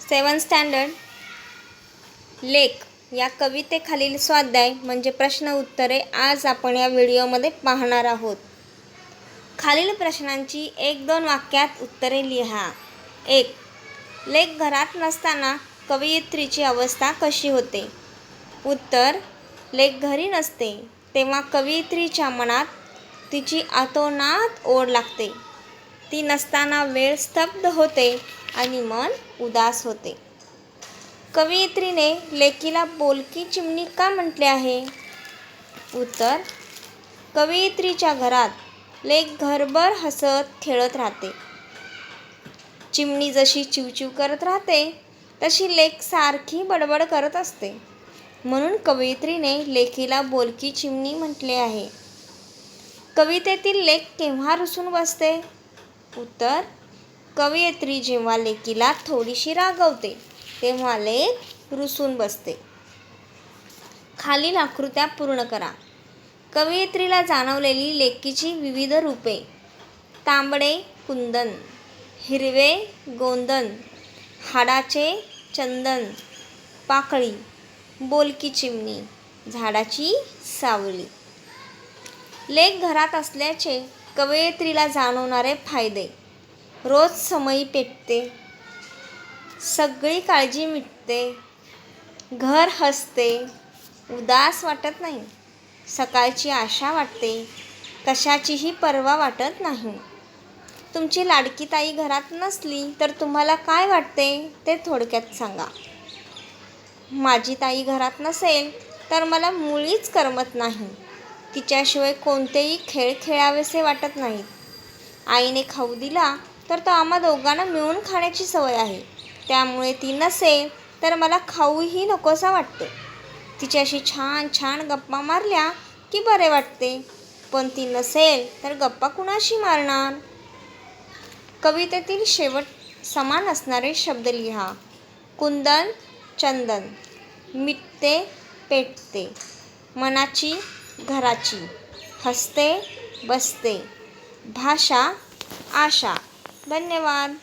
7th standard लेख या कवितेखालील स्वाध्याय म्हणजे प्रश्न उत्तरे आज आपण या व्हिडिओमध्ये पाहणार आहोत. खालील प्रश्नांची 1-2 वाक्यात उत्तरे लिहा. 1. लेख घरात नसताना कवयित्रीची अवस्था कशी होते? उत्तर: लेख घरी नसते तेव्हा कवयित्रीच्या मनात तिची अतोनात ओढ लागते. ती नसताना वेळ स्तब्ध होते आणि मन उदास होते. कवयित्रीने लेकीला बोलकी चिमणी का म्हटले आहे? उत्तर: कवयित्रीच्या घरात लेक घरभर हसत खेळत राहते. चिमणी जशी चिवचिव करत राहते तशी लेक सारखी बडबड करत असते. म्हणून कवयित्रीने लेकीला बोलकी चिमणी म्हटले आहे. कवितेतील लेक केव्हा रुसून बसते? उत्तर: कवयित्री जेव्हा लेकीला थोडीशी रागवते तेव्हा लेक रुसून बसते. खालील आकृत्या पूर्ण करा. कवयित्रीला जाणवलेली लेकीची विविध रूपे: तांबडे कुंदन, हिरवे गोंदन, हाडाचे चंदन, पाकळी, बोलकी चिमणी, झाडाची सावली. लेक घरात असल्याचे कवयित्रीला जाणवणारे फायदे: रोज समई पेटते, सगळी काळजी मिटते, घर हसते, उदास वाटत नाही, सकाळची आशा वाटते, कशाचीही पर्वा वाटत नाही. तुमची लाडकी ताई घरात नसली तर तुम्हाला काय वाटते ते थोडक्यात सांगा. माझी ताई घरात नसेल तर मला मुळीच करमत नाही. तिच्याशिवाय कोणतेही खेळ खेळावेसे वाटत नाहीत. आईने खाऊ दिला तर तो आम्हा दोघांना मिळून खाण्याची सवय आहे. त्यामुळे ती नसेल तर मला खाऊही नकोसा वाटतो. तिच्याशी छान छान गप्पा मारल्या की बरे वाटते. पण ती नसेल तर गप्पा कुणाशी मारणार? कवितेतील शेवट समान असणारे शब्द लिहा. कुंदन, चंदन, मिटते, पेटते, मनाची, घराची, हसते, बसते, भाषा, आशा. धन्यवाद.